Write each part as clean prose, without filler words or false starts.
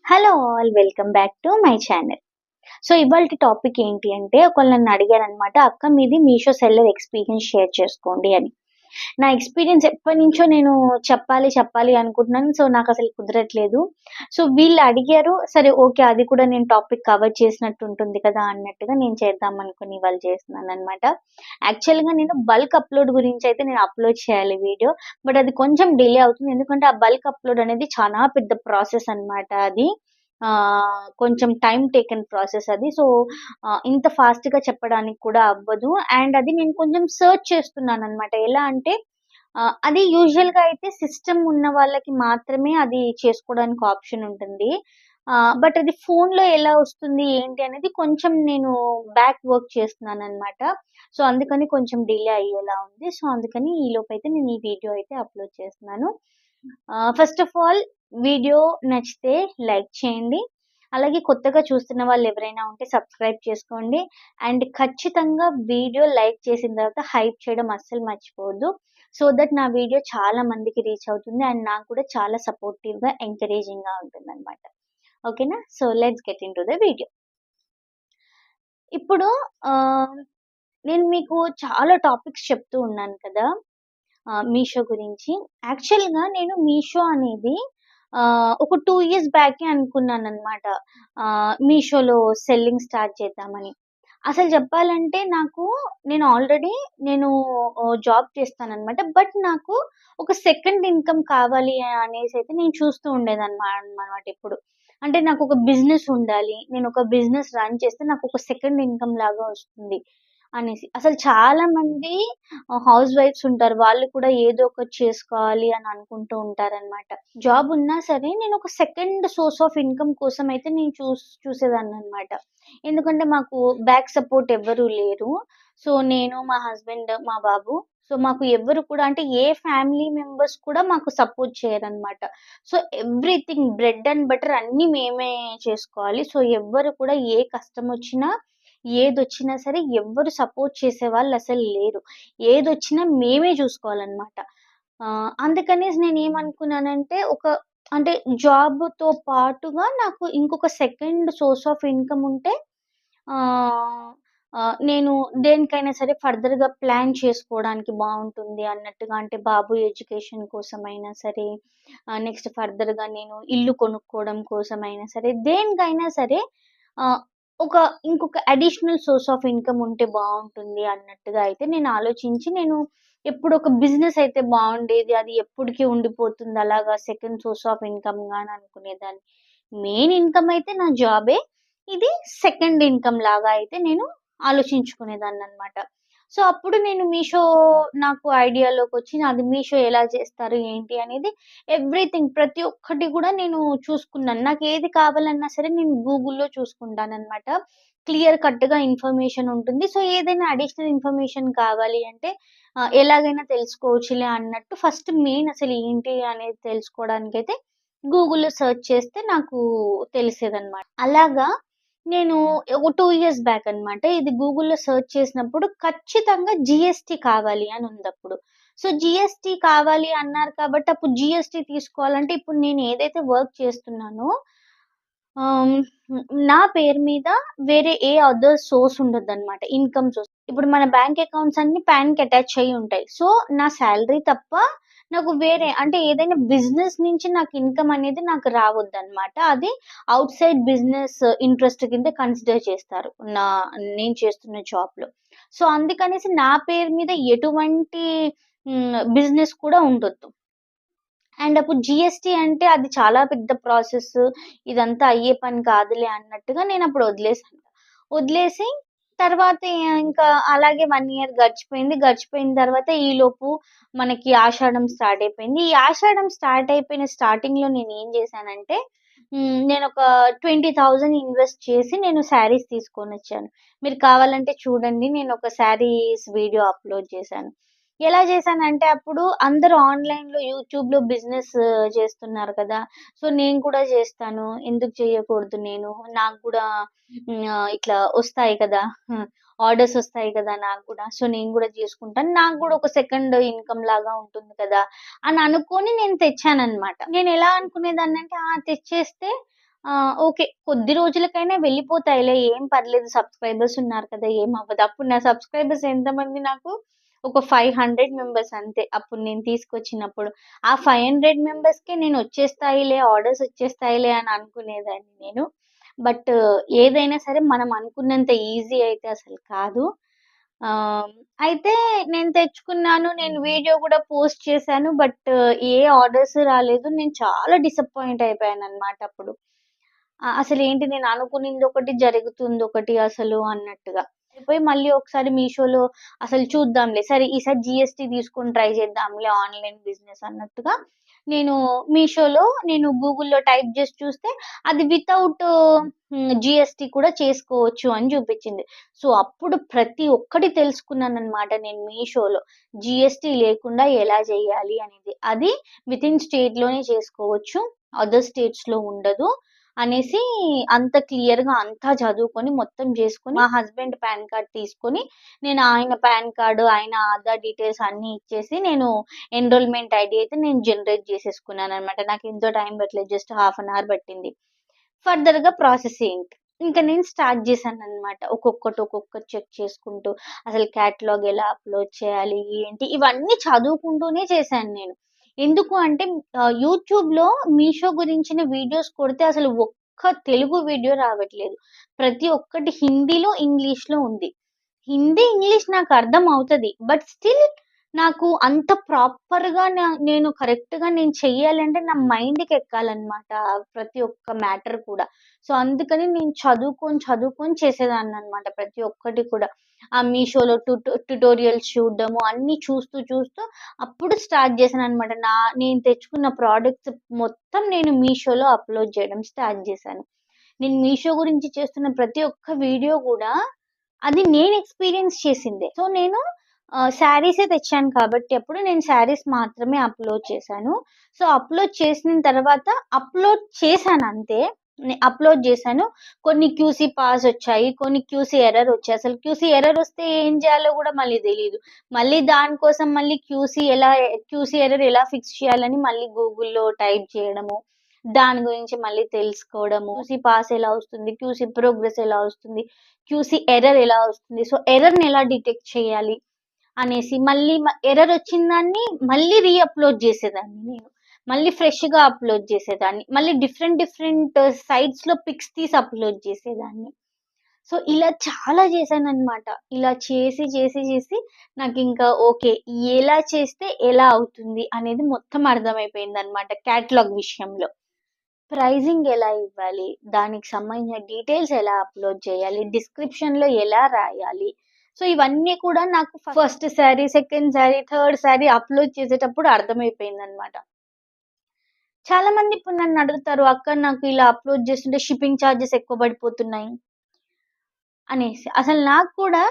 Hello all welcome back to my channel. So ఇవాల్టి topic ఏంటి అంటే ఒకళ్ళు నన్ను అడిగారనమాట. అక్క మీది మీషో సెల్లర్ ఎక్స్‌పీరియన్స్ షేర్ చేసుకోండి అని. నా ఎక్స్‌పీరియన్స్ ఎప్పటినుంచో నేను చెప్పాలి అనుకుంటున్నాను. సో నాకసలు కుదరట్లేదు. సో వీళ్ళు అడిగారు. సరే ఓకే. అది కూడా నేను టాపిక్ కవర్ చేసినట్టు ఉంటుంది కదా అన్నట్టుగా నేను చేద్దాం అనుకుని ఇవాళ చేస్తున్నాననమాట. యాక్చువల్‌గా నేను బల్క్ అప్‌లోడ్ గురించయితే నేను అప్‌లోడ్ చేయాలి వీడియో. బట్ అది కొంచెం డిలే అవుతుంది. ఎందుకంటే ఆ బల్క్ అప్‌లోడ్ అనేది చాలా పెద్ద ప్రాసెస్ అనమాట అది. కొంచెం టైమ్ టేకెన్ ప్రాసెస్ అది. సో ఇంత ఫాస్ట్‌గా చెప్పడానికి కూడా అవ్వదు. అండ్ అది నేను కొంచెం సెర్చ్ చేస్తున్నాననమాట. ఎలా అంటే అది యూజువల్‌గా అయితే సిస్టమ్ ఉన్న వాళ్ళకి మాత్రమే అది చేసుకోవడానికి ఆప్షన్ ఉంటుంది. బట్ అది ఫోన్‌లో ఎలా వస్తుంది ఏంటి అనేది కొంచెం నేను బ్యాక్ వర్క్ చేస్తున్నాననమాట. సో అందుకని కొంచెం డిలే అయ్యేలా ఉంది. సో అందుకని ఈలోపైతే నేను ఈ వీడియో అయితే అప్‌లోడ్ చేస్తున్నాను. ఫస్ట్ ఆఫ్ ఆల్ వీడియో నచ్చితే లైక్ చేయండి. అలాగే కొత్తగా చూస్తున్న వాళ్ళు ఎవరైనా ఉంటే సబ్స్క్రైబ్ చేసుకోండి. అండ్ ఖచ్చితంగా వీడియో లైక్ చేసిన తర్వాత హైప్ చేయడం అస్సలు మర్చిపోవద్దు. సో దట్ నా వీడియో చాలా మందికి రీచ్ అవుతుంది. అండ్ నాకు కూడా చాలా సపోర్టివ్‌గా, ఎంకరేజింగ్‌గా ఉంటుందనమాట. ఓకేనా? So let's get into the video. ఇప్పుడు ఆహ్, నేను మీకు చాలా టాపిక్స్ చెప్తూ ఉన్నాను కదా! మీషో గురించి. యాక్చువల్‌గా నేను మీషో అనేది ఒక 2 ఇయర్స్ బ్యాకే అనుకున్నాననమాట. మీషోలో సెల్లింగ్ స్టార్ట్ చేద్దామని. అసలు చెప్పాలంటే నేను ఆల్రెడీ నేను జాబ్ చేస్తాననమాట. బట్ నాకు ఒక సెకండ్ ఇన్‌కమ్ కావాలి అనేసైతే నేను చూస్తూ ఉండేదాన్నమాట ఎప్పుడు. అంటే నాకొక బిజినెస్ ఉండాలి. నేనొక బిజినెస్ రన్ చేస్తే నాకొక సెకండ్ ఇన్‌కమ్ లాగా వస్తుంది అనేసి. అసలు చాలా మంది హౌస్ వైఫ్స్ ఉంటారు. వాళ్ళు కూడా ఏదో ఒకటి చేసుకోవాలి అని అనుకుంటూ ఉంటారనమాట. జాబ్ ఉన్నా సరే నేనొక సెకండ్ సోర్స్ ఆఫ్ ఇన్‌కమ్ కోసం అయితే నేను చూసేదాన్ననమాట. ఎందుకంటే మాకు బ్యాక్ సపోర్ట్ ఎవ్వరు లేరు. సో నేను, మా హస్బెండ్, మా బాబు. సో మాకు ఎవ్వరు కూడా అంటే ఏ ఫ్యామిలీ మెంబర్స్ కూడా మాకు సపోర్ట్ చేయరనమాట. So everything bread and butter అన్నీ మేమే చేసుకోవాలి. సో ఎవ్వరు కూడా ఏ కష్టమొచ్చినా, ఏదొచ్చినా సరే ఎవ్వరు సపోర్ట్ చేసేవాళ్ళు అసలు లేరు. ఏదొచ్చినా మేమే చూసుకోవాలనమాట. అందుకనేసి నేనేమనుకున్నానంటే అంటే జాబ్‌తో పాటుగా నాకు ఇంకొక సెకండ్ సోర్స్ ఆఫ్ ఇన్‌కమ్ ఉంటే ఆహ్, నేను దేనికైనా సరే ఫర్దర్‌గా ప్లాన్ చేసుకోవడానికి బావుంటుంది అన్నట్టుగా. అంటే బాబు ఎడ్యుకేషన్ కోసమైనా సరే, నెక్స్ట్ ఫర్దర్‌గా నేను ఇల్లు కొనుక్కోవడం కోసమైనా సరే, దేనికైనా సరే ఆహ్, ఒక ఇంకొక అడిషనల్ సోర్స్ ఆఫ్ ఇన్‌కమ్ ఉంటే బావుంటుంది అన్నట్టుగా అయితే నేను ఆలోచించి ఎప్పుడు ఒక బిజినెస్ అయితే బావుండేది. అది ఎప్పటికి ఉండిపోతుంది అలాగా సెకండ్ సోర్స్ ఆఫ్ ఇన్‌కమ్‌గా అని అనుకునేదాన్ని. మెయిన్ ఇన్‌కమ్ అయితే నా జాబే. ఇది సెకండ్ ఇన్‌కమ్ లాగా అయితే నేను ఆలోచించుకునేదాన్ననమాట. సో, అప్పుడు నేను మీషో నాకు ఐడియాలోకొచ్చి అది మీషో ఎలా చేస్తారు, ఏంటి అనేది ఎవ్రీథింగ్ ప్రతి ఒక్కటి గూడా నేను చూసుకున్నాను. నాకేది కావాలన్నా సరే నేను గూగుల్‌లో చూసుకుంటాననమాట. క్లియర్ కట్‌గా ఇన్ఫర్మేషన్ ఉంటుంది. సో, ఏదైనా అడిషనల్ ఇన్ఫర్మేషన్ కావాలి అంటే ఎలాగైనా తెలుసుకోవచ్చులే అన్నట్టు ఫస్ట్ మెయిన్ అసలు ఏంటి అనేది తెలుసుకోవడానికైతే గూగుల్‌లో సెర్చ్ చేస్తే నాకు తెలిసేదనమాట. అలాగా నేను ఒక 2 ఇయర్స్ బ్యాక్ అనమాట. ఇది గూగుల్‌లో సెర్చ్ చేసినప్పుడు ఖచ్చితంగా జీఎస్టీ కావాలి అని ఉందప్పుడు. సో, జీఎస్టీ కావాలి అన్నారు కాబట్టి అప్పుడు జీఎస్టీ తీసుకోవాలంటే ఇప్పుడు నేను ఏదైతే వర్క్ చేస్తున్నానో ఆహ్, నా పేరు మీద వేరే ఏ అదర్ సోర్స్ ఉండొద్దనమాట. Income source. ఇప్పుడు మన బ్యాంక్ అకౌంట్స్ అన్నీ పాన్‌కి అటాచ్ అయ్యి ఉంటాయి. సో, నా సాలరీ తప్ప నాకు వేరే అంటే ఏదైనా బిజినెస్ నుంచి నాకు ఇన్‌కమ్ అనేది నాకు రావద్దనమాట. అది ఔట్‌సైడ్ బిజినెస్ ఇంట్రెస్ట్ కింద కన్సిడర్ చేస్తారు. నేను చేస్తున్న జాబ్‌లో. సో, అందుకనేసి నా పేరు మీద ఎటువంటి బిజినెస్ కూడా ఉండొద్దు. అండ్ అప్పుడు జీఎస్టీ అంటే అది చాలా పెద్ద ప్రాసెస్. ఇదంతా అయ్యే పని కాదులే అన్నట్టుగా నేనప్పుడు వదిలేసాను. వదిలేసి తర్వాత ఇంకా అలాగే 1 ఇయర్ గడిచిపోయింది. గడిచిపోయిన తర్వాత ఈలోపు మనకి ఆషాఢం స్టార్ట్ అయిపోయింది. ఈ ఆషాఢం స్టార్ట్ అయిపోయిన స్టార్టింగ్‌లో నేనేం చేశానంటే నేనొక 20,000 ఇన్వెస్ట్ చేసి నేను శారీస్ తీసుకొనొచ్చాను. మీరు కావాలంటే చూడండి. నేనొక శారీస్ వీడియో అప్‌లోడ్ చేశాను. ఎలా చేశానంటే అప్పుడు అందరూ ఆన్‌లైన్‌లో, యూట్యూబ్‌లో బిజినెస్ చేస్తున్నారు కదా! సో, నేను కూడా చేస్తాను. ఎందుకు చేయకూడదు నేను? నాకు కూడా ఇట్లా వస్తాయి కదా! ఆర్డర్స్ వస్తాయి కదా నాకు కూడా. సో, నేను కూడా చేసుకుంటాను. నాకు కూడా ఒక సెకండ్ ఇన్‌కమ్ లాగా ఉంటుంది కదా! అని అనుకోని నేను తెచ్చాననమాట. నేనెలా అనుకునేదాన్నంటే తెచ్చేస్తే ఓకే. కొద్ది రోజులకైనా వెళ్ళిపోతాయిలే ఏం పర్లేదు సబ్‌స్క్రైబర్స్ ఉన్నారు కదా! ఏమవ్వదు. అప్పుడు నా సబ్‌స్క్రైబర్స్ ఎంతమంది నాకు ఒక 500 మెంబర్స్ అంతే. అప్పుడు నేను తీసుకొచ్చినప్పుడు. ఆ 500 మెంబర్స్‌కే నేను వచ్చేస్తాయిలే ఆర్డర్స్ వచ్చేస్తాయిలే అని అనుకునేదాన్ని నేను. బట్ ఏదైనా సరే మనం అనుకున్నంత ఈజీ అయితే అసలు కాదు. ఆహ్, అయితే నేను తెచ్చుకున్నాను. నేను వీడియో గూడా పోస్ట్ చేశాను. బట్ ఏ ఆర్డర్స్ రాలేదు. నేను చాలా డిసప్పాయింట్ అయిపోయానన్నమాట అప్పుడు. అసలేంటి నేను అనుకునిందొకటి, జరుగుతుందొకటి అసలు అన్నట్టుగా. అయిపోయి మళ్ళీ ఒకసారి మీషోలో అసలు చూద్దాంలే, సరే ఈసారి జీఎస్టీ తీసుకొని ట్రై చేద్దాంలే ఆన్‌లైన్ బిజినెస్ అన్నట్టుగా నేను నేను గూగుల్‌లో టైప్ చేసి చూస్తే అది వితౌట్ జీఎస్టీ కూడా చేసుకోవచ్చు అని చూపించింది. సో, అప్పుడు ప్రతి ఒక్కటి తెలుసుకున్నాననమాట నేను మీషోలో. జీఎస్టీ లేకుండా ఎలా చేయాలి అనేది. అది వితిన్ స్టేట్‌లోనే చేసుకోవచ్చు. అదర్ స్టేట్స్‌లో ఉండదు. అనేసి అంత క్లియర్‌గా అంతా చదువుకొని మొత్తం జేసుకొని, మా హస్బెండ్ పాన్ కార్డ్ తీసుకొని, నేను ఆయన పాన్ కార్డ్, ఆయన ఆధార్ డీటెయిల్స్ అన్నీ ఇచ్చేసి, నేను ఎన్రోల్‌మెంట్ ఐడీ అయితే నేను జనరేట్ చేసేసుకున్నాననమాట. నాకెంతో టైం పట్టలేదు. జస్ట్ హాఫ్ అన్ అవర్ పట్టింది. ఫర్దర్‌గా ప్రాసెస్ ఏంటి? ఇంక నేను స్టార్ట్ చేశాననమాట. ఒక్కొక్కటి చెక్ చేసుకుంటూ, అసలు క్యాటలాగ్ ఎలా అప్‌లోడ్ చేయాలి? ఏంటి? ఇవన్నీ చదువుకుంటూనే చేశాను నేను. ఎందుకు అంటే యూట్యూబ్‌లో మీషో గురించిన వీడియోస్ కొడితే అసలు ఒక్క తెలుగు వీడియో రావట్లేదు. ప్రతి ఒక్కటి హిందీలో, ఇంగ్లీష్‌లో ఉంది. హిందీ, ఇంగ్లీష్ నాకర్థం అవుతది. బట్ స్టిల్ నాకు అంత ప్రాపర్‌గా నేను కరెక్ట్‌గా నేను చెయ్యాలంటే నా మైండ్‌కెక్కాలనమాట ప్రతి ఒక్క మ్యాటర్ కూడా. సో, అందుకని నేను చదువుకొని చేసేదాన్ననమాట ప్రతి ఒక్కటి కూడా. ఆ మీషోలో ట్యుటోరియల్స్ చూడడము అన్నీ చూస్తూ అప్పుడు స్టార్ట్ చేశాననమాట. నేను తెచ్చుకున్న ప్రొడక్ట్స్ మొత్తం నేను మీషోలో అప్‌లోడ్ చేయడం స్టార్ట్ చేశాను. నేను మీషో గురించి చేస్తున్న ప్రతి ఒక్క వీడియో గూడా అది నేను ఎక్స్‌పీరియన్స్ చేసిందే. సో, నేను శారీసే తెచ్చాను కాబట్టి అప్పుడు నేను శారీస్ మాత్రమే అప్‌లోడ్ చేశాను. సో, అప్‌లోడ్ చేసిన తర్వాత అప్‌లోడ్ చేశానంతే. అప్‌లోడ్ చేశాను. కొన్ని క్యూసీ పాస్ వచ్చాయి. కొన్ని క్యూసీ ఎర్రర్ వచ్చాయి. అసలు క్యూసీ ఎర్రర్ వస్తే ఏం చేయాలో గూడా మళ్ళీ తెలీదు. మళ్ళీ దానికోసం మళ్ళీ క్యూసీ ఎర్రర్ ఎలా ఫిక్స్ చేయాలని మళ్ళీ గూగుల్‌లో టైప్ చేయడము. దాని గురించి మళ్ళీ తెలుసుకోవడము. క్యూసీ పాస్ ఎలా వస్తుంది? క్యూసీ ప్రోగ్రెస్ ఎలా వస్తుంది? క్యూసీ ఎర్రర్ ఎలా వస్తుంది? సో, ఎర్రర్‌ని ఎలా డిటెక్ట్ చేయాలి? అనేసి మళ్ళీ ఎర్రర్ వచ్చిన దాన్ని మళ్ళీ అప్‌లోడ్ చేసేదాన్ని నేను. మళ్ళీ ఫ్రెష్‌గా అప్‌లోడ్ చేసేదాన్ని. మళ్ళీ డిఫరెంట్ సైట్స్‌లో పిక్స్ తీసి అప్‌లోడ్ చేసేదాన్ని. సో, ఇలా చాలా చేశాననమాట. ఇలా చేసి నాకింకా ఓకే. ఎలా చేస్తే ఎలా అవుతుంది అనేది మొత్తం అర్థమైపోయిందనమాట క్యాటలాగ్ విషయంలో. ప్రైజింగ్ ఎలా ఇవ్వాలి? దానికి సంబంధించిన డీటెయిల్స్ ఎలా అప్‌లోడ్ చేయాలి? డిస్క్రిప్షన్‌లో ఎలా రాయాలి? సో, ఇవన్నీ కూడా నాకు first sorry, second sorry, third sorry upload చేసేటప్పుడు అర్థమైపోయిందనమాట. చాలామంది ఇప్పుడు నన్నడుగుతారు, "అక్క నాకు ఇలా అప్‌లోడ్ చేస్తుంటే షిప్పింగ్ చార్జెస్ ఎక్కువ పడిపోతున్నాయి" అనేసి. అసలు నాకు కూడా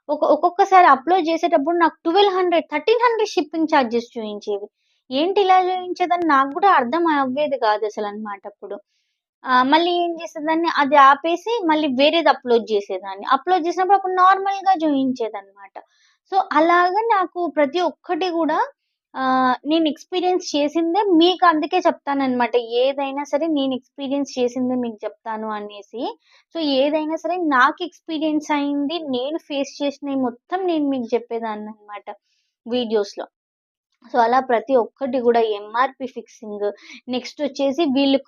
ఒక్కొక్కసారి అప్‌లోడ్ చేసేటప్పుడు నాకు 1200, 1300 షిప్పింగ్ చార్జెస్ చూయించేవి. ఏంటి ఇలా చూయించేదని నాకు కూడా అర్థం అవ్వేది కాదసలనమాట అప్పుడు. మళ్ళీ ఏం చేసేదాన్ని అది ఆపేసి మళ్ళీ వేరేది అప్‌లోడ్ చేసేదాన్ని. అప్‌లోడ్ చేసినప్పుడు అప్పుడు నార్మల్‌గా చూయించేదనమాట. సో, అలాగా నాకు ప్రతి ఒక్కటి గూడా నేను ఎక్స్‌పీరియన్స్ చేసిందే మీకు అందుకే చెప్తాననమాట. ఏదైనా సరే నేను ఎక్స్‌పీరియన్స్ చేసిందే మీకు చెప్తాను అనేసి. సో, ఏదైనా సరే నాకు ఎక్స్‌పీరియన్స్ అయింది, నేను ఫేస్ చేసినయి మొత్తం నేను మీకు చెప్పేదాన్ననమాట వీడియోస్‌లో. సో, అలా ప్రతి ఒక్కటి గూడా ఎంఆర్‌పీ ఫిక్సింగ్, నెక్స్టొచ్చేసి వీళ్ళు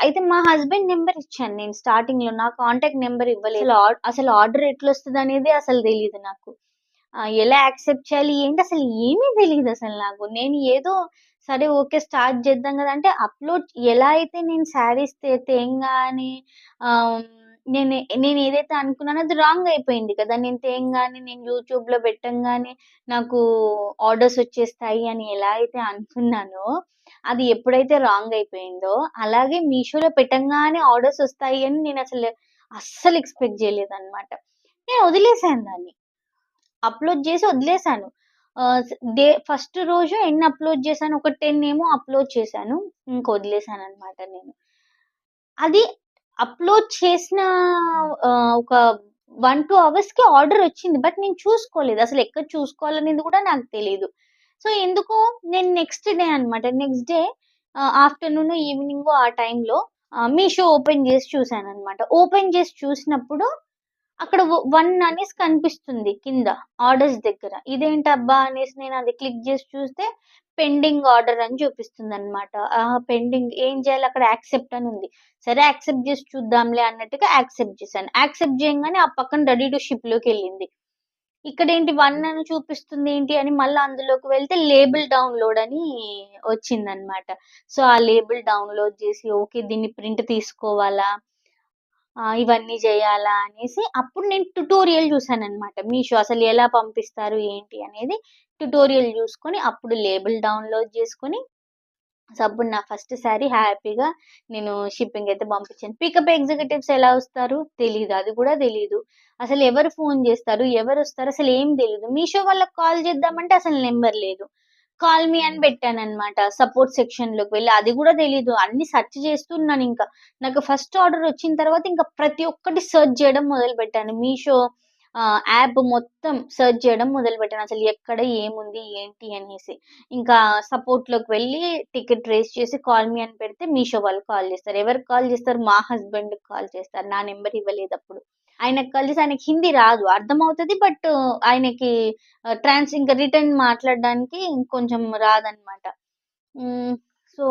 అయితే మా హస్బెండ్ నంబర్ ఇచ్చాను నేను స్టార్టింగ్‌లో. నా కాంటాక్ట్ నంబర్ ఇవ్వలేదు. అసలు ఆర్డర్ ఎట్లొస్తదనేదే అసలు తెలీదు నాకు. ఎలా యాక్సెప్ట్ చేయాలి? ఏంటి అసలు ఏమీ తెలీదసలు నాకు. నేను ఏదో సరే ఓకే. స్టార్ట్ చేద్దాం గదా! అంటే ఎలా అయితే నేను శారీస్ తేంగానే ఆహ్, నేనేదైతే అనుకున్నానో అది రాంగ్ అయిపోయింది కదా! నేను తేంగానే నేను యూట్యూబ్‌లో పెట్టంగానే నాకు ఆర్డర్స్ వచ్చేస్తాయి అని ఎలా అయితే అనుకున్నానో, అది ఎప్పుడైతే రాంగ్ అయిపోయిందో, అలాగే మీషోలో పెట్టంగానే ఆర్డర్స్ వస్తాయి అని అస్సలు ఎక్స్‌పెక్ట్ చేయలేదన్నమాట. నేను వదిలేసాను దాన్ని. అప్‌లోడ్ జేసి వదిలేసాను. ఆహ్, స్ డే ఫస్ట్ రోజు ఎన్ని అప్‌లోడ్ చేశాను, ఒక 10 ఏమో అప్‌లోడ్ చేశాను. ఇంక వదిలేసాననమాట నేను. అది అప్‌లోడ్ చేసిన ఒక 1, 2 అవర్స్‌కి ఆర్డరొచ్చింది. బట్ నేను చూసుకోలేదు. అసలెక్కడ చూసుకోవాలనేది కూడా నాకు తెలీదు. సో, ఎందుకో నేను నెక్స్ట్ డే అనమాట. నెక్స్ట్ డే ఆఫ్టర్‌నూనో, ఈవినింగో ఆ టైంలో మీషో ఓపెన్ చేసి చూసాననమాట. ఓపెన్ చేసి చూసినప్పుడు అక్కడ 1 అనేసి కనిపిస్తుంది కింద ఆర్డర్స్ దగ్గర. ఇదేంటబ్బా! అనేసి నేనది క్లిక్ జేసి చూస్తే పెండింగ్ ఆర్డర్ అని చూపిస్తుందనమాట. పెండింగ్ ఏం చేయాలి, అక్కడ యాక్సెప్ట్ అని ఉంది. సరే యాక్సెప్ట్ జేసి చూద్దాంలే అన్నట్టుగా యాక్సెప్ట్ చేశాను. యాక్సెప్ట్ చేయంగానే ఆ పక్కన రెడీ టు షిప్‌లోకెళ్ళింది. ఇక్కడేంటి 1 అని చూపిస్తుంది ఏంటి అని మళ్ళా అందులోకి వెళ్తే లేబుల్ డౌన్‌లోడ్ అని వచ్చిందనమాట. సో, ఆ లేబుల్ డౌన్‌లోడ్ చేసి ఓకే. దీన్ని ప్రింట్ తీసుకోవాలా? ఇవన్నీ జేయాలా అనేసి అప్పుడు నేను ట్యుటోరియల్ చూసాననమాట. మీషో అసలు ఎలా పంపిస్తారు ఏంటి అనేది ట్యుటోరియల్ జూసుకొని అప్పుడు లేబుల్ డౌన్‌లోడ్ జేసుకొని సో, అప్పుడు నా ఫస్ట్ సారీ హ్యాపీగా నేను షిప్పింగ్ అయితే పంపించాను. పికప్ ఎగ్జిక్యూటివ్స్ ఎలా వస్తారు? తెలీదు. అది కూడా తెలీదు. అసలు ఎవరు ఫోను జేస్తారు? ఎవరొస్తారు? అసలేం తెలీదు. మీషో వాళ్ళకి కాల్ చేద్దామంటే అసలు నెంబర్ లేదు. కాల్ మీ అని పెట్టాననమాట. సపోర్ట్ సెక్షన్‌లోకి వెళ్లి. అది గూడా తెలీదు. అన్నీ సెర్చ్ చేస్తున్నానింక. నాకు ఫస్ట్ ఆర్డర్ వచ్చిన తర్వాత ఇంకా ప్రతి ఒక్కటి సెర్చ్ చేయడం మొదలుపెట్టాను. మీషో యాప్ మొత్తం సెర్చ్ చేయడం మొదలుపెట్టాను. అసలు ఎక్కడ ఏముంది? ఏంటి? అనేసి. ఇంకా సపోర్ట్‌లోకి వెళ్ళి టికెట్ రేస్ చేసి కాల్ మీ అని పెడితే మీషో వాళ్ళు కాల్ చేస్తారు. ఎవరికి కాల్ చేస్తారు? మా హస్బెండ్‌కి కాల్ చేస్తారు. నా నంబర్ ఇవ్వలేదప్పుడు. ఆయనకి కాల్ చేసి ఆయనకి హిందీ రాదు. అర్థమవుతది. బట్ ఆయనకి ఇంకా రిటర్న్ మాట్లాడడానికి కొంచెం రాదనమాట. హ్మ్. సో,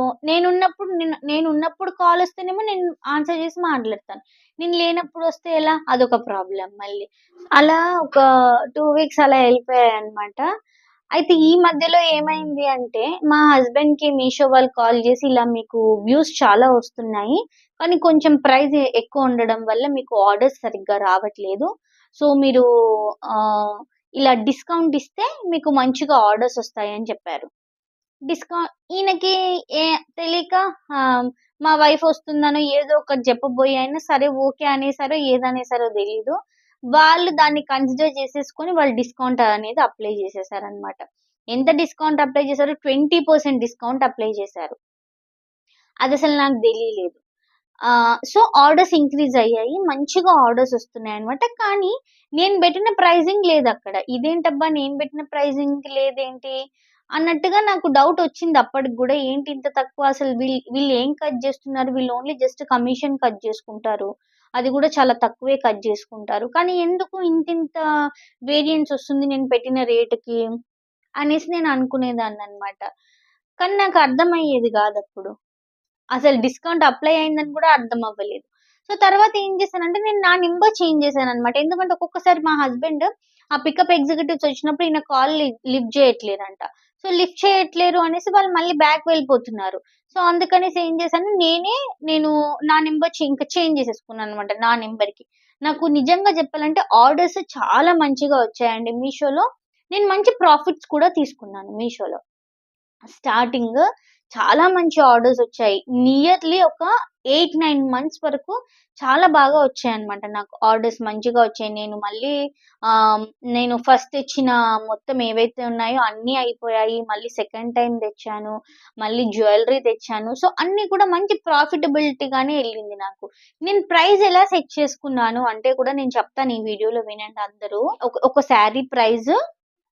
నేనున్నప్పుడు కాలొస్తేనేమో నేను ఆన్సర్ చేసి మాట్లాడతాను. నేను లేనప్పుడొస్తే ఎలా? అదొక ప్రాబ్లమ్ మళ్ళీ. అలా ఒక 2 వీక్స్ అలా ఎళ్ళిపోయాయన్నమాట. అయితే ఈ మధ్యలో ఏమైంది అంటే, మా హస్బెండ్‌కి మీషో వాళ్ళు కాల్ జేసి, "ఇలా మీకు వ్యూస్ చాలా వస్తున్నాయి. కానీ కొంచెం ప్రైస్ ఎక్కువ ఉండడం వల్ల మీకు ఆర్డర్స్ సరిగ్గా రావట్లేదు. సో, మీరు ఆహ్, ఇలా డిస్కౌంట్ ఇస్తే మీకు మంచిగా ఆర్డర్స్ వస్తాయి" అని చెప్పారు. ఈయనకి ఏ తెలియక మా వైఫ్ వస్తుందనో ఏదో ఒకటి చెప్పబోయి అయినా సరే ఓకే అనేసారో, ఏదనేసారో తెలీదు. వాళ్ళు దాన్ని కన్సిడర్ చేసేసుకొని వాళ్ళు డిస్కౌంట్ అనేది అప్లై చేసేసారనమాట. ఎంత డిస్కౌంట్ అప్లై చేశారు? 20% డిస్కౌంట్ అప్లై చేశారు. అదసలు నాకు తెలీలేదు. సో, ఆర్డర్స్ ఇంక్రీజ్ అయ్యాయి. మంచిగా ఆర్డర్స్ వస్తున్నాయన్నమాట. కానీ నేను పెట్టిన ప్రైజింగ్ లేదక్కడ. ఇదేంటబ్బా! నేను పెట్టిన ప్రైజింగ్ లేదేంటి? అన్నట్టుగా నాకు డౌటొచ్చింది అప్పటికి గూడా. ఏంటి ఇంత తక్కువ అసలు వీళ్ళేం కట్ జేస్తున్నారు? వీళ్ళు ఓన్లీ జస్ట్ కమిషన్ కట్ జేసుకుంటారు. అది గూడా చాలా తక్కువే కట్ జేసుకుంటారు. కానీ ఎందుకు ఇంతింత వేరియన్స్ ఒస్తుంది నేను పెట్టిన రేట్‌కి అనేసి నేను అనుకునేదాన్ననమాట. కానీ నాకు అర్థమయ్యేది గాదప్పుడు. అసలు డిస్కౌంట్ అప్లై అయిందని గూడా అర్థం అవ్వలేదు. సో, తర్వాత ఏం చేశానంటే నేను నా నంబర్ చేంజ్ చేశాననమాట. ఎందుకంటే ఒక్కొక్కసారి మా హస్బెండ్ ఆ పికప్ ఎగ్జిక్యూటివ్స్ వచ్చినప్పుడు ఈయన కాల్ లిఫ్ట్ చేయట్లేదంట. సో, లిఫ్ట్ చేయట్లేరు అనేసి వాళ్ళు మళ్ళీ బ్యాక్ వెళ్ళిపోతున్నారు. సో, అందుకనేసి ఏం చేశాను నేను నా నంబర్ ఇంక చేంజ్ చేసేసుకున్నాననమాట నా నంబర్‌కి. నాకు నిజంగా చెప్పాలంటే ఆర్డర్స్ చాలా మంచిగా వచ్చాయండి మీషోలో. నేను మంచి ప్రాఫిట్స్ కూడా తీసుకున్నాను మీషోలో. స్టార్టింగ్ చాలా మంచి ఆర్డర్సొచ్చాయి. నియర్లీ ఒక 8, 9 మంత్స్ వరకు చాలా బాగా వచ్చాయన్నమాట నాకు. ఆర్డర్స్ మంచిగా వచ్చాయి. ఆహ్, నేను ఫస్ట్ తెచ్చిన మొత్తం ఏవైతే ఉన్నాయో అన్నీ అయిపోయాయి. మళ్ళీ సెకండ్ టైమ్ తెచ్చాను. మళ్ళీ జ్యువెల్లరీ తెచ్చాను. సో, అన్నీ కూడా మంచి ప్రాఫిటబిలిటీగానే ఎళ్ళింది నాకు. నేను ప్రైస్ ఎలా సెట్ చేసుకున్నాను అంటే కూడా నేను చెప్తాను ఈ వీడియోలో వినండి అందరూ. ఒక శారీ ప్రైస్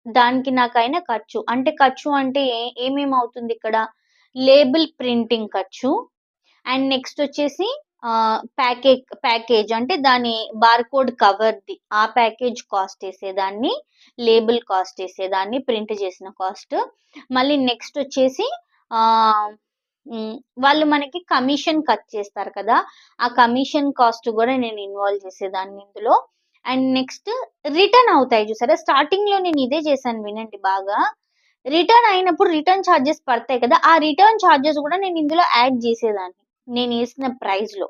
దానికి నాకైన ఖర్చు. అంటే ఖర్చు అంటే ఏమేమవుతుందిక్కడ? లేబుల్ ప్రింటింగ్ ఖర్చు. అండ్ నెక్స్టొచ్చేసి ప్యాకేజ్ అంటే దాని బార్‌కోడ్ కవర్‌ది. ఆ ప్యాకేజ్ కాస్టేసేదాన్ని. లేబుల్ కాస్టేసేదాన్ని. ప్రింట్ చేసిన కాస్ట్. మళ్ళీ నెక్స్టొచ్చేసి ఆహ్, హ్మ్. వాళ్ళు మనకి కమిషన్ కట్ చేస్తారు కదా! ఆ కమిషన్ కాస్ట్ గూడా నేను ఇన్వాల్వ్ చేసేదాన్ని ఇందులో. అండ్ నెక్స్ట్ రిటర్న్ అవుతాయి చూసారా? స్టార్టింగ్‌లో నేను ఇదే చేశాను వినండి బాగా. రిటర్న్ అయినప్పుడు రిటర్న్ చార్జెస్ పడతాయి కదా! ఆ రిటర్న్ చార్జెస్ గూడా నేను ఇందులో యాడ్ చేసేదాన్ని. నేనేసిన ప్రైస్‌లో.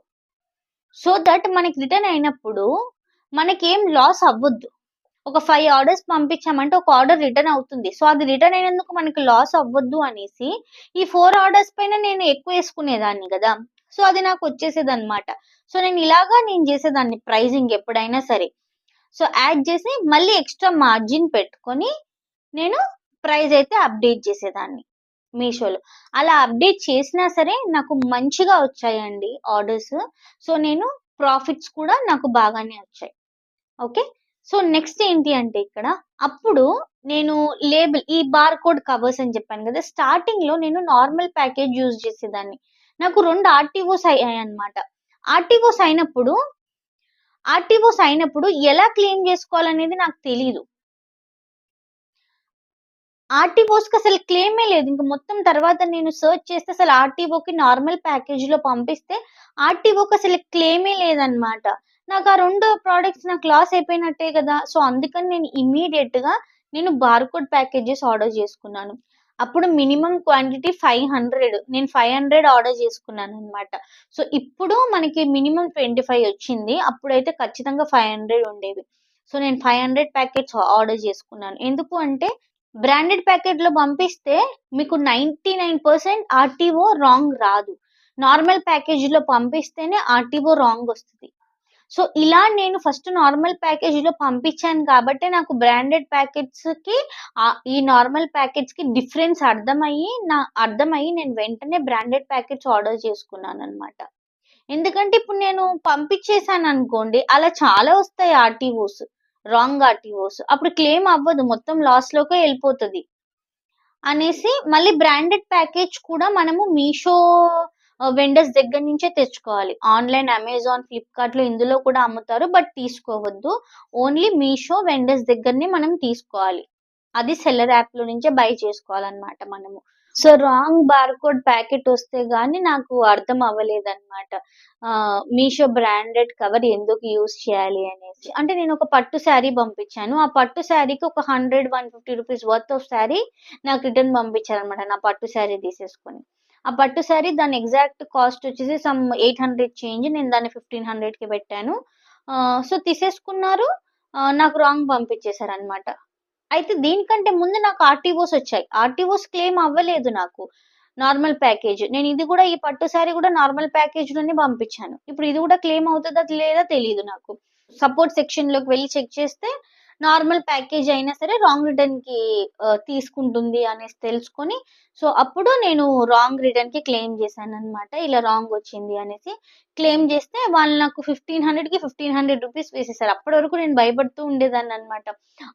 సో దట్ మనకి రిటర్న్ అయినప్పుడు మనకేం లాస్ అవ్వద్దు. ఒక 5 ఆర్డర్స్ పంపించామంటే ఒక ఆర్డర్ రిటర్న్ అవుతుంది. సో, అది రిటర్న్ అయినందుకు మనకి లాస్ అవ్వద్దు అనేసి ఈ 4 ఆర్డర్స్ పైన నేను ఎక్కువేసుకునేదాన్ని గదా! సో, అది నాకొచ్చేసేదన్నమాట. సో, నేను జేసేదాన్ని ప్రైజింగ్ ఎప్పుడైనా సరే. సో, యాడ్ జేసి మళ్ళీ ఎక్స్‌ట్రా మార్జిన్ పెట్టుకొని నేను ప్రైస్ అయితే అప్‌డేట్ చేసేదాన్ని మీషోలో. అలా అప్‌డేట్ చేసినా సరే నాకు మంచిగా వచ్చాయండి ఆర్డర్స్. సో, నేను ప్రాఫిట్స్ కూడా నాకు బాగానే వచ్చాయి. ఓకే. సో, నెక్స్ట్ ఏంటి అంటే ఇక్కడ అప్పుడు నేను ఈ బార్‌కోడ్ కవర్స్ అని చెప్పాను గదా! స్టార్టింగ్‌లో నేను నార్మల్ ప్యాకేజ్ యూజ్ చేసేదాన్ని. నాకు 2 ఆర్‌టీఓస్ అయ్యాయన్నమాట. ఆర్‌టీఓస్ అయినప్పుడు ఎలా క్లెయిమ్ జేసుకోవాలనేది నాకు తెలీదు. ఆర్‌టీఓస్‌కి అసలు క్లెయిమే లేదు. ఇంక మొత్తం తర్వాత నేను సెర్చ్ చేస్తే అసలు ఆర్‌టీఓకి నార్మల్ ప్యాకేజ్‌లో పంపిస్తే ఆర్‌టీఓకి అసలు క్లెయిమే లేదన్నమాట. నాకు ఆ 2 ప్రొడక్ట్స్ నాకు లాస్ అయిపోయినట్టే గదా! సో, అందుకని నేను ఇమ్మీడియేట్‌గా బార్‌కోడ్ ప్యాకేజెస్ ఆర్డర్ చేసుకున్నాను. అప్పుడు మినిమమ్ క్వాంటిటీ 500. నేను 500 ఆర్డర్ చేసుకున్నానన్నమాట. సో, ఇప్పుడు మనకి మినిమమ్ 25 వచ్చింది. అప్పుడైతే ఖచ్చితంగా 500 ఉండేవి. సో, నేను 500 ప్యాకెట్స్ ఆర్డర్ చేసుకున్నాను. ఎందుకు అంటే బ్రాండెడ్ ప్యాకెట్‌లో పంపిస్తే మీకు 99% ఆర్‌టీఓ రాంగ్ రాదు. నార్మల్ ప్యాకేజీలో పంపిస్తేనే ఆర్‌టీఓ రాంగొస్తది. సో, ఇలా నేను ఫస్ట్ నార్మల్ ప్యాకేజీలో పంపించాను కాబట్టే నాకు బ్రాండెడ్ ప్యాకెట్స్‌కి ఈ నార్మల్ ప్యాకెట్స్‌కి డిఫరెన్స్ అర్థమయ్యి నేను వెంటనే బ్రాండెడ్ ప్యాకెట్స్ ఆర్డర్ చేసుకున్నాననమాట. ఎందుకంటే ఇప్పుడు నేను పంపించేసాననుకోండి, అలా చాలా వస్తాయి ఆర్‌టీఓస్. Wrong RTOs. అప్పుడు క్లెయిమ్ అవ్వదు. మొత్తం లాస్‌లోకే ఎళ్ళిపోతది. అనేసి మళ్ళీ బ్రాండెడ్ ప్యాకేజ్ కూడా మనము మీషో వెండర్స్ దగ్గర నుంచే తెచ్చుకోవాలి. ఆన్‌లైన్ అమెజాన్, ఫ్లిప్‌కార్ట్‌లో ఇందులో కూడా అమ్ముతారు. బట్ తీసుకోవద్దు. ఓన్లీ మీషో వెండర్స్ దగ్గరనే మనం తీసుకోవాలి. అది సెల్లర్ యాప్‌లో నుంచే బై చేసుకోవాలన్నమాట మనము. సో, రాంగ్ బార్‌కోడ్ ప్యాకెట్ వస్తే గాని నాకు అర్థం అవ్వలేదన్నమాట. మీషో బ్రాండెడ్ కవర్ ఎందుకు యూజ్ చేయాలి అనేసి. అంటే నేనొక పట్టు శారీ పంపించాను. ఆ పట్టు శారీకి ఒక 100, 150 రూపీస్ వర్త్ ఆఫ్ శారీ నాకు రిటర్న్ పంపించారన్నమాట. నా పట్టు శారీ తీసేసుకొని. ఆ పట్టు శారీ దాని ఎగ్జాక్ట్ కాస్ట్ వచ్చేసి సమ్ 800 చేంజ్. నేను దాన్ని 1500కి పెట్టాను. సో, తీసేసుకున్నారు. నాకు రాంగ్ పంపించేసారన్నమాట. అయితే దీనికంటే ముందు నాకు ఆర్‌టీఓస్ వచ్చాయి. ఆర్‌టీఓస్ క్లెయిమ్ అవ్వలేదు నాకు. Normal package. నేను ఇది గూడా ఈ పట్టు సారీ గూడా నార్మల్ ప్యాకేజ్‌లోనే పంపించాను. ఇప్పుడు ఇది గూడా క్లెయిమ్ అవుతదా లేదా తెలీదు నాకు. సపోర్ట్ సెక్షన్‌లోకి వెళ్లి చెక్ చేస్తే నార్మల్ ప్యాకేజ్ అయినా సరే రాంగ్ రిటర్న్‌కి తీసుకుంటుంది అనేసి తెలుసుకొని, సో, అప్పుడు నేను రాంగ్ రిటర్న్‌కి క్లెయిమ్ చేశానన్నమాట. ఇలా రాంగ్ వచ్చింది అనేసి. క్లెయిమ్ చేస్తే వాళ్ళు నాకు 1500కి 1500 రూపీస్ వేసేసారు. అప్పటి వరకు నేను భయపడుతూ ఉండేదాన్నన్నమాట.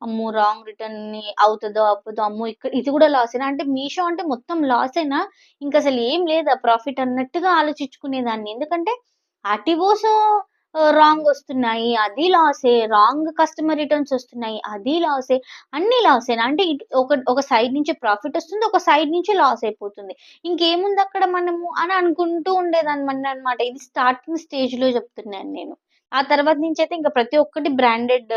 అమ్మో! రాంగ్ రిటర్న్‌ని అవుతదో, అవ్వదో, అమ్మో! ఇది కూడా లాసేనా? అంటే మీషో అంటే మొత్తం లాసేనా? ఇంకసలు ఏం లేదా ప్రాఫిట్ అన్నట్టుగా ఆలోచించుకునేదాన్ని. ఎందుకంటే ఆర్‌టీఓస్ రాంగ్ వస్తున్నాయి. అది లాసే. రాంగ్ కస్టమర్ రిటర్న్స్ వస్తున్నాయి. అది లాసే. అన్నీ లాసేనా? అంటే ఒక సైడ్ నుంచి ప్రాఫిట్ వస్తుంది. ఒక సైడ్ నుంచి లాస్ అయిపోతుంది. ఇంకేముందక్కడ మనము అని అనుకుంటూ ఉండేదాన్ననమాట. ఇది స్టార్టింగ్ స్టేజ్‌లో చెప్తున్నాను నేను. ఆ తర్వాత నుంచయితే ఇంక ప్రతి ఒక్కటి బ్రాండెడ్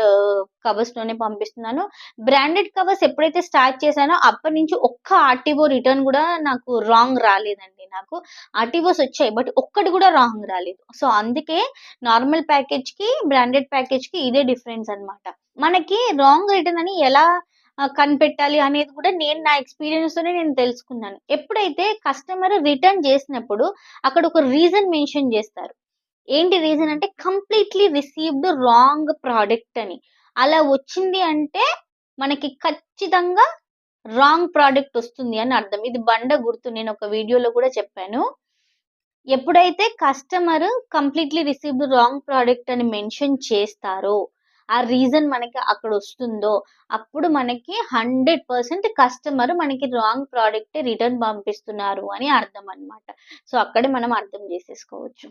కవర్స్‌లోనే పంపిస్తున్నాను. బ్రాండెడ్ కవర్స్ ఎప్పుడైతే స్టార్ట్ చేశానో అప్పటినుంచి ఒక్క ఆర్‌టీఓ రిటర్న్ గూడా నాకు రాంగ్ రాలేదండి నాకు. ఆర్‌టీఓస్ వచ్చాయి. బట్ ఒక్కటి గూడా రాంగ్ రాలేదు. సో, అందుకే నార్మల్ ప్యాకేజ్‌కి, బ్రాండెడ్ ప్యాకేజ్‌కి ఇదే డిఫరెన్స్ అన్నమాట. మనకి రాంగ్ రిటర్న్ అని ఎలా కనిపెట్టాలి అనేది కూడా నా ఎక్స్‌పీరియన్స్‌తోనే నేను తెలుసుకున్నాను. ఎప్పుడైతే కస్టమర్ రిటర్న్ చేసినప్పుడు అక్కడ ఒక రీజన్ మెన్షన్ చేస్తారు. ఏంటి రీజన్ అంటే కంప్లీట్‌లీ రిసీవ్డ్ రాంగ్ ప్రొడక్ట్ అని. అలా వచ్చింది అంటే మనకి ఖచ్చితంగా రాంగ్ ప్రొడక్ట్ వస్తుంది అని అర్థం. ఇది బండ గుర్తు. నేనొక వీడియోలో కూడా చెప్పాను. ఎప్పుడైతే customer completely received wrong product అని మెన్షన్ చేస్తారో, ఆ రీజన్ మనకి అక్కడొస్తుందో, అప్పుడు మనకి 100% కస్టమర్ మనకి రాంగ్ ప్రొడక్టే రిటర్న్ పంపిస్తున్నారు అని అర్థం అన్నమాట. సో, అక్కడే మనం అర్థం చేసేసుకోవచ్చు.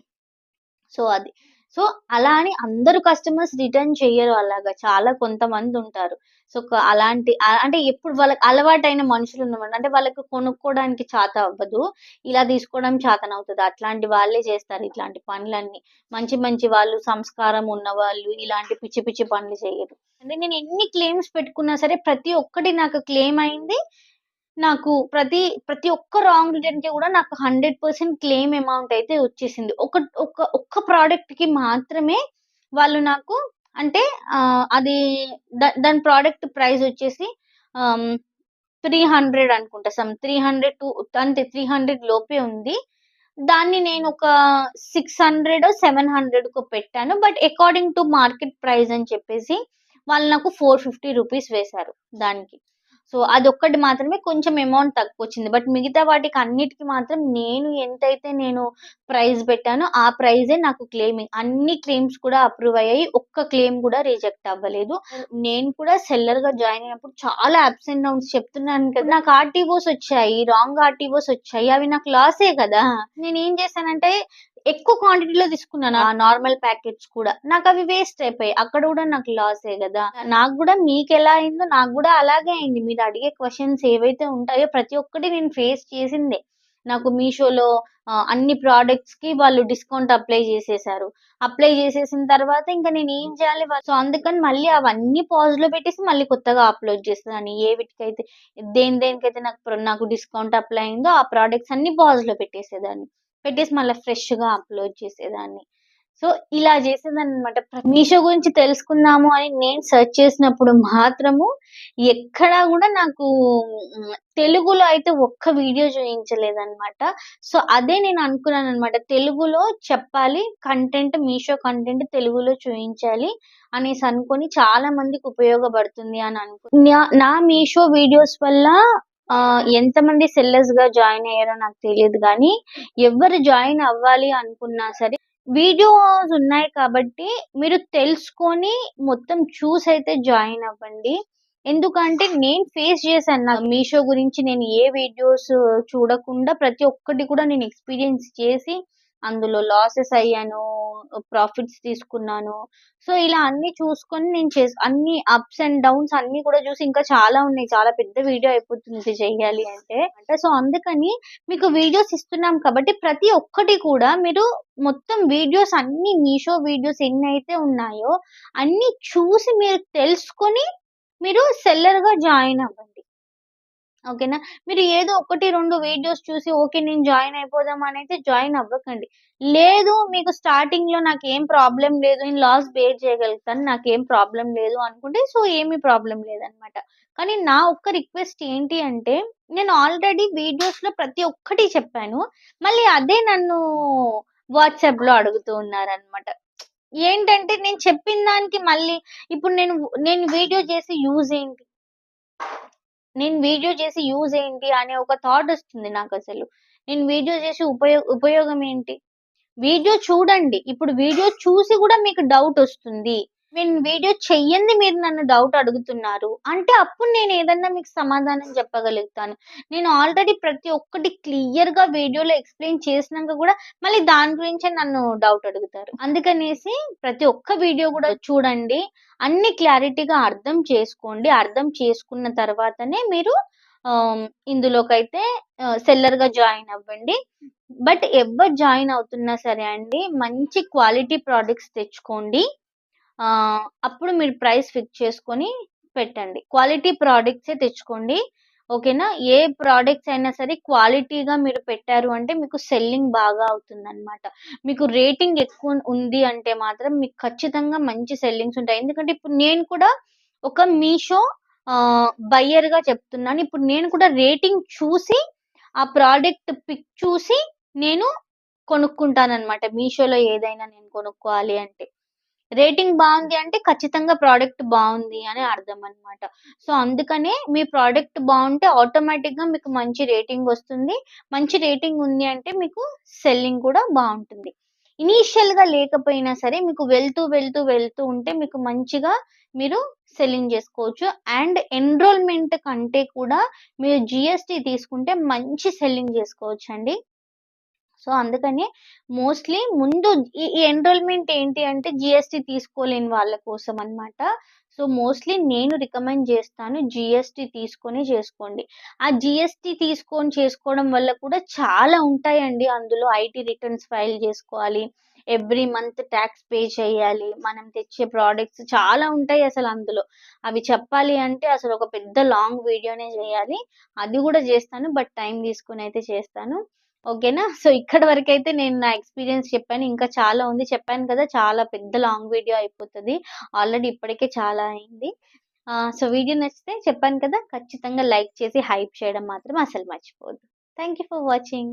సో, అది. సో, అలా అని అందరూ కస్టమర్స్ రిటర్న్ చెయ్యరు అలాగా. చాలా కొంతమందుంటారు. సో, అలాంటి అంటే ఎప్పుడు వాళ్ళకి అలవాటైన మనుషులున్నమాట. అంటే వాళ్ళకి కొనుక్కోవడానికి చేత అవ్వదు. ఇలా తీసుకోవడం చేతనవుతది. అట్లాంటి వాళ్ళే చేస్తారు ఇట్లాంటి పనులన్నీ. మంచి మంచి వాళ్ళు, సంస్కారం ఉన్నవాళ్ళు ఇలాంటి పిచ్చి పిచ్చి పనులు చెయ్యరు. అంటే నేను ఎన్ని క్లెయిమ్స్ పెట్టుకున్నా సరే ప్రతి ఒక్కటి నాకు క్లెయిమ్ అయింది. నాకు ప్రతి ఒక్క రాంగ్ రిటర్న్‌కి గూడా నాకు 100% క్లెయిమ్ అమౌంట్ అయితే వచ్చేసింది. ఒక్క ప్రొడక్ట్‌కి మాత్రమే వాళ్ళు నాకు అంటే అది దాని ప్రొడక్ట్ ప్రైస్ వచ్చేసి ఆహ్, 300 అనుకుంటా. 300 టు అంతే 300 లోపే ఉంది. దాన్ని నేనొక 600 700కో పెట్టాను. But according to market price అని చెప్పేసి వాళ్ళు నాకు 450 రూపీస్ వేశారు దానికి. సో, అదొక్కటి మాత్రమే కొంచెం అమౌంట్ తక్కువొచ్చింది. బట్ మిగతా వాటికి అన్నిటికి మాత్రం నేను ఎంతైతే నేను ప్రైస్ పెట్టానో ఆ ప్రైజే నాకు క్లెయిమింగ్. అన్ని క్లెయిమ్స్ కూడా అప్రూవ్ అయ్యాయి. ఒక్క క్లెయిమ్ కూడా రిజెక్ట్ అవ్వలేదు. నేను కూడా సెల్లర్‌గా జాయిన్ అయినప్పుడు చాలా అప్స్ అండ్ డౌన్స్ చెప్తున్నాను కదా! నాకు ఆర్‌టిఓస్ వచ్చాయి. రాంగ్ ఆర్‌టిఓస్ వచ్చాయి. అవి నాకు లాసే కదా! నేనేం చేశానంటే ఎక్కువ క్వాంటిటీలో తీసుకున్నాను. ఆ నార్మల్ ప్యాకెట్స్ కూడా. నాకవి వేస్ట్ అయిపోయాయి. అక్కడ కూడా నాకు లాసే గదా! నాకు గూడా మీకెలా అయిందో నాకు గూడా అలాగే అయింది. మీరు అడిగే క్వెషన్స్ ఏవైతే ఉంటాయో ప్రతి ఒక్కటి నేను ఫేస్ చేసిందే. నాకు మీషోలో అన్ని ప్రొడక్ట్స్‌కి వాళ్ళు డిస్కౌంట్ అప్లై చేసేసారు. అప్లై చేసేసిన తర్వాత ఇంక నేనేం చేయాలి? సో, అందుకని మళ్ళీ అవన్నీ పాజ్‌లో పెట్టేసి మళ్ళీ కొత్తగా అప్‌లోడ్ చేసేదాన్ని. వీటికైతే దేనికైతే నాకు డిస్కౌంట్ అప్లై అయిందో ఆ ప్రొడక్ట్స్ అన్నీ పాజ్‌లో పెట్టేసేదాన్ని. పెట్టేసి మళ్ళా ఫ్రెష్‌గా అప్‌లోడ్ చేసేదాన్ని. సో, ఇలా చేసేదాన్ననమాట. మీషో గురించి తెలుసుకుందాము అని నేను సెర్చ్ చేసినప్పుడు మాత్రము ఎక్కడా గూడా నాకు తెలుగులో అయితే ఒక్క వీడియో చూయించలేదనమాట. సో, అదే నేను అనుకున్నాననమాట. తెలుగులో చెప్పాలి మీషో కంటెంట్ తెలుగులో చూయించాలి అనేసి అనుకోని చాలా మందికి ఉపయోగపడుతుంది అని నా మీషో వీడియోస్ వల్ల ఎంతమంది సెల్లర్స్‌గా జాయిన్ అయ్యారో నాకు తెలీదు గానీ, ఎవ్వరు జాయిన్ అవ్వాలి అనుకున్నా సరే వీడియోస్ ఉన్నాయి కాబట్టి మీరు తెలుసుకొని మొత్తం చూసైతే జాయిన్ అవ్వండి. ఎందుకంటే నేను ఫేస్ చేశాను. నాకు మీషో గురించి నేను ఏ వీడియోస్ చూడకుండా ప్రతి ఒక్కటి కూడా నేను ఎక్స్‌పీరియన్స్ చేసి అందులో లాసెస్ అయ్యాను. ప్రాఫిట్స్ తీసుకున్నాను. సో, ఇలా అన్నీ చూసుకొని నేను అన్ని అప్స్ అండ్ డౌన్స్ అన్నీ కూడా చూసి ఇంకా చాలా ఉన్నాయి. చాలా పెద్ద వీడియో అయిపోతుంది ఇది చెయ్యాలి అంటే. సో, అందుకని మీకు వీడియోస్ ఇస్తున్నాం కాబట్టి ప్రతి ఒక్కటి కూడా మీరు మొత్తం వీడియోస్ అన్నీ మీషో వీడియోస్ ఎన్నైతే ఉన్నాయో అన్నీ చూసి మీరు తెలుసుకొని మీరు సెల్లర్‌గా జాయిన్ అవ్వండి. ఓకేనా? మీరు ఏదో 1, 2 వీడియోస్ చూసి ఓకే. నేను జాయిన్ అయిపోదాం అనైతే జాయిన్ అవ్వకండి. లేదు మీకు స్టార్టింగ్‌లో నాకేం ప్రాబ్లమ్ లేదు. నేను లాస్ బేర్ చేయగలుగుతాను. నాకేం ప్రాబ్లమ్ లేదు అనుకుంటే సో, ఏమి ప్రాబ్లమ్ లేదనమాట. కానీ నా ఒక్క రిక్వెస్ట్ ఏంటి అంటే నేను ఆల్రెడీ వీడియోస్‌లో ప్రతి ఒక్కటి చెప్పాను. మళ్ళీ అదే నన్ను వాట్సాప్‌లో అడుగుతూ ఉన్నారనమాట. ఏంటంటే నేను చెప్పిన దానికి మళ్ళీ ఇప్పుడు నేను వీడియో చేసి యూజ్ ఏంటి? నేను వీడియో చేసి యూజ్ ఏంటి అనే ఒక థాట్ ఒస్తుంది నాకసలు. నేను వీడియో చేసి ఉపయోగం ఏంటి? వీడియో చూడండి. ఇప్పుడు వీడియో చూసి గూడా మీకు డౌటొస్తుంది. నేను వీడియో చెయ్యంది మీరు నన్ను డౌట్ అడుగుతున్నారు. అంటే అప్పుడు నేనేదన్నా మీకు సమాధానం చెప్పగలుగుతాను. నేను ఆల్రెడీ ప్రతి ఒక్కటి క్లియర్‌గా వీడియోలో ఎక్స్‌ప్లెయిన్ చేసినంక గూడా మళ్ళీ దాని గురించే నన్ను డౌట్ అడుగుతారు. అందుకనేసి ప్రతి ఒక్క వీడియో గూడా చూడండి. అన్ని క్లారిటీగా అర్థం చేసుకోండి. అర్థం చేసుకున్న తర్వాతనే మీరు ఇందులోకైతే సెల్లర్‌గా జాయిన్ అవ్వండి. బట్ ఎవ్వరు జాయిన్ అవుతున్నా సరే అండి, మంచి క్వాలిటీ ప్రొడక్ట్స్ తెచ్చుకోండి. అప్పుడు మీరు ప్రైస్ ఫిక్స్ చేసుకొని పెట్టండి. క్వాలిటీ ప్రొడక్ట్సే తెచ్చుకోండి. ఓకేనా? ఏ ప్రొడక్ట్స్ అయినా సరే క్వాలిటీగా మీరు పెట్టారు అంటే మీకు సెల్లింగ్ బాగా అవుతుందనమాట. మీకు రేటింగ్ ఎక్కువ ఉంది అంటే మాత్రం మీకు ఖచ్చితంగా మంచి సెల్లింగ్స్ ఉంటాయి. ఎందుకంటే ఇప్పుడు నేను కూడా ఒక మీషో బయ్యర్‌గా చెప్తున్నాను. ఇప్పుడు నేను కూడా రేటింగ్ చూసి ఆ ప్రొడక్ట్ పిక్ చూసి నేను కొనుక్కుంటాననమాట. మీషోలో ఏదైనా నేను కొనుక్కోవాలి అంటే. రేటింగ్ బావుంది అంటే ఖచ్చితంగా ప్రొడక్ట్ బావుంది అని అర్థం అనమాట. సో, అందుకనే మీ ప్రొడక్ట్ బావుంటే ఆటోమేటిక్‌గా మీకు మంచి రేటింగ్ వస్తుంది. మంచి రేటింగ్ ఉంది అంటే మీకు సెల్లింగ్ కూడా బావుంటుంది. ఇనీషియల్‌గా లేకపోయినా సరే మీకు వెళ్తూ ఉంటే మీకు మంచిగా మీరు సెల్లింగ్ జేసుకోవచ్చు. అండ్ ఎన్రోల్‌మెంట్ కంటే కూడా మీరు జీఎస్టీ తీసుకుంటే మంచి సెల్లింగ్ జేసుకోవచ్చండి. సో, అందుకని మోస్ట్‌లీ ముందు ఈ ఎన్రోల్‌మెంట్ ఏంటి అంటే జీఎస్టీ తీసుకోలేని వాళ్ళ కోసం అన్నమాట. సో, మోస్ట్‌లీ నేను రికమెండ్ చేస్తాను జీఎస్టీ తీసుకొని చేసుకోండి. ఆ జీఎస్టీ తీసుకొని చేసుకోవడం వల్ల కూడా చాలా ఉంటాయండి అందులో. ఐటీ రిటర్న్స్ ఫైల్ చేసుకోవాలి. ఎవ్రీ మంత్ టాక్స్ పే చేయాలి. మనం తెచ్చే ప్రొడక్ట్స్ చాలా ఉంటాయి అసలు అందులో. అవి చెప్పాలి అంటే అసలు ఒక పెద్ద లాంగ్ వీడియోనే చేయాలి. అది కూడా చేస్తాను. బట్ టైం తీసుకొనైతే చేస్తాను. ఓకేనా? సో, ఇక్కడి వరకైతే నేను నా ఎక్స్‌పీరియన్స్ చెప్పాను. ఇంకా చాలా ఉంది. చెప్పాను కదా! చాలా పెద్ద లాంగ్ వీడియో అయిపోతది. ఆల్రెడీ ఇప్పటికే చాలా అయింది. సో, వీడియో నచ్చితే చెప్పాను కదా! ఖచ్చితంగా లైక్ చేసి హైప్ చేయడం మాత్రం అసలు మర్చిపోవద్దు. Thank you for watching.